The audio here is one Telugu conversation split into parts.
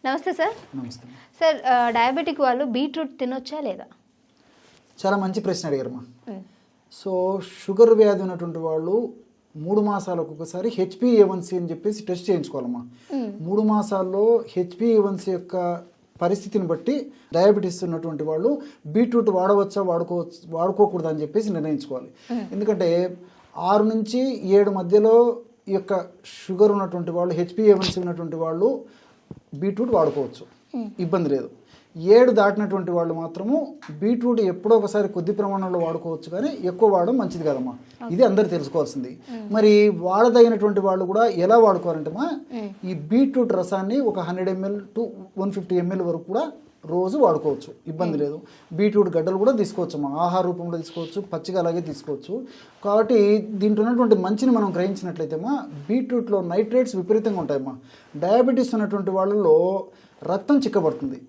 నమస్తే సార్. నమస్తే సార్, డయాబెటిక్ వాళ్ళు బీట్రూట్ తినొచ్చా లేదా? చాలా మంచి ప్రశ్న అడిగారమ్మా. సో షుగర్ వ్యాధి ఉన్నటువంటి వాళ్ళు 3 మాసాలకు ఒకసారి HbA1c అని చెప్పేసి టెస్ట్ చేయించుకోవాలమ్మా. 3 మాసాల్లో HbA1c యొక్క పరిస్థితిని బట్టి డయాబెటీస్ ఉన్నటువంటి వాళ్ళు బీట్రూట్ వాడవచ్చా వాడుకోకూడదు అని చెప్పేసి నిర్ణయించుకోవాలి. ఎందుకంటే 6 నుంచి 7 మధ్యలో ఈ యొక్క షుగర్ ఉన్నటువంటి వాళ్ళు, HbA1c ఉన్నటువంటి వాళ్ళు బీట్రూట్ వాడుకోవచ్చు, ఇబ్బంది లేదు. 7 దాటినటువంటి వాళ్ళు మాత్రము బీట్రూట్ ఎప్పుడో ఒకసారి కొద్ది ప్రమాణంలో వాడుకోవచ్చు, కానీ ఎక్కువ వాడడం మంచిది కదమ్మా. ఇది అందరు తెలుసుకోవాల్సింది. మరి వాడదగినటువంటి వాళ్ళు కూడా ఎలా వాడుకోవాలంటేమా, ఈ బీట్రూట్ రసాన్ని ఒక 100 ml to 150 ml వరకు కూడా రోజు వాడుకోవచ్చు, ఇబ్బంది లేదు. బీట్రూట్ గడ్డలు కూడా తీసుకోవచ్చమ్మా, ఆహార రూపంలో తీసుకోవచ్చు, పచ్చిగా అలాగే తీసుకోవచ్చు. కాబట్టి దీంట్లో ఉన్నటువంటి మంచిని మనం గ్రహించినట్లయితేమా, బీట్రూట్లో నైట్రేట్స్ విపరీతంగా ఉంటాయమ్మా. డయాబెటీస్ ఉన్నటువంటి వాళ్ళలో రక్తం చిక్కబడుతుంది,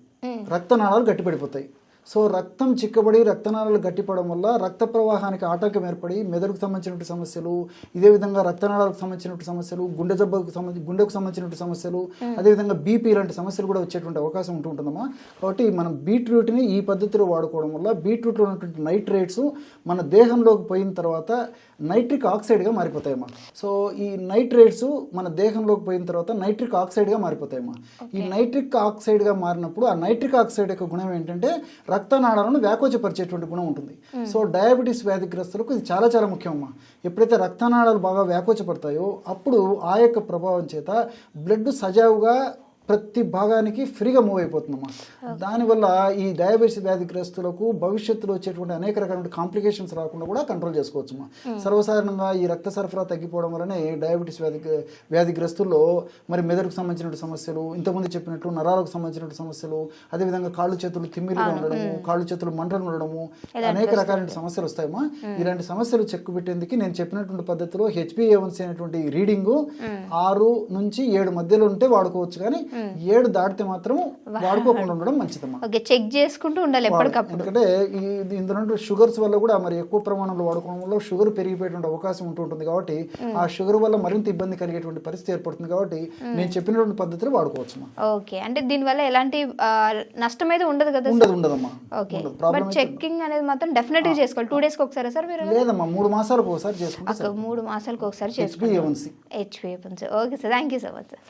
రక్తనాళాలు గట్టిపడిపోతాయి. సో రక్తం చిక్కబడి రక్తనాళాలు గట్టిపడడం వల్ల రక్త ప్రవాహానికి ఆటంకం ఏర్పడి మెదడుకు సంబంధించినటువంటి సమస్యలు, ఇదే విధంగా రక్తనాళాలకు సంబంధించినటువంటి సమస్యలు, గుండెకు సంబంధించినటువంటి సమస్యలు, అదేవిధంగా బీపీ లాంటి సమస్యలు కూడా వచ్చేటువంటి అవకాశం ఉంటుందమ్మా. కాబట్టి మనం బీట్రూట్ని ఈ పద్ధతిలో వాడుకోవడం వల్ల బీట్రూట్లో ఉన్నటువంటి నైట్రేట్స్ మన దేహంలోకి పోయిన తర్వాత నైట్రిక్ ఆక్సైడ్గా మారిపోతాయమ్మా. సో ఈ నైట్రేట్స్ మన దేహంలోకి పోయిన తర్వాత నైట్రిక్ ఆక్సైడ్గా మారిపోతాయమ్మా. ఈ నైట్రిక్ ఆక్సైడ్గా మారినప్పుడు ఆ నైట్రిక్ ఆక్సైడ్ యొక్క గుణం ఏంటంటే రక్తనాళాలను వ్యాకోచపరిచేటువంటి గుణం ఉంటుంది. సో డయాబెటీస్ వ్యాధిగ్రస్తులకు ఇది చాలా చాలా ముఖ్యమమ్మా. ఎప్పుడైతే రక్తనాళాలు బాగా వ్యాకోచపడతాయో అప్పుడు ఆ యొక్క ప్రభావం చేత బ్లడ్ సజావుగా ప్రతి భాగానికి ఫ్రీగా మూవ్ అయిపోతుందమ్మా. దానివల్ల ఈ డయాబెటీస్ వ్యాధిగ్రస్తులకు భవిష్యత్తులో వచ్చేటువంటి అనేక రకాల కాంప్లికేషన్స్ రాకుండా కూడా కంట్రోల్ చేసుకోవచ్చమ్మా. సర్వసాధారణంగా ఈ రక్త సరఫరా తగ్గిపోవడం వల్లనే డయాబెటీస్ వ్యాధిగ్రస్తుల్లో మరి మెదడుకు సంబంధించిన సమస్యలు, ఇంతకుముందు చెప్పినట్లు నరాలకు సంబంధించిన సమస్యలు, అదేవిధంగా కాళ్ళు చేతులు తిమ్మిరిగా ఉండడము, కాళ్ళు చేతులు మంటలు ఉండడము, అనేక రకాలైన సమస్యలు వస్తాయమ్మా. ఇలాంటి సమస్యలు చెక్కు పెట్టేందుకు నేను చెప్పినటువంటి పద్ధతిలో HbA1c అనేటువంటి రీడింగ్ 6 నుంచి 7 మధ్యలో ఉంటే వాడుకోవచ్చు, కానీ 7 దాటితే మాత్రం వాడుకోకుండా ఉండడం మంచిదమ్మా. చెక్ చేసుకుంటూ ఉండాలి ఎప్పటికప్పుడు. ఎందుకంటే ఇందులో షుగర్స్ వల్ల కూడా మరి ఎక్కువ ప్రమాణంలో వాడుకోవడం వల్ల షుగర్ పెరిగిపోయేటువంటి అవకాశం ఉంటుంది. కాబట్టి ఆ షుగర్ వల్ల మరింత ఇబ్బంది కలిగేటువంటి పరిస్థితి ఏర్పడుతుంది. కాబట్టి నేను చెప్పినటువంటి పద్ధతిలో వాడుకోవచ్చు. ఓకే, అంటే దీనివల్ల ఎలాంటి నష్టం అయితే ఉండదు కదా? ఉండదమ్మా. ఓకే, బట్ చెకింగ్ అనేది మాత్రం డెఫినెట్ గా చేసుకోవాలి. 2 days కి ఒకసారి సార్? లేదమ్మా, 3 మాసాలకు ఒకసారి చేసుకుంటే. 3 మాసాలకు ఒకసారి చేసుకోవాలి. HbA1c. Okay sir, thank you so much sir.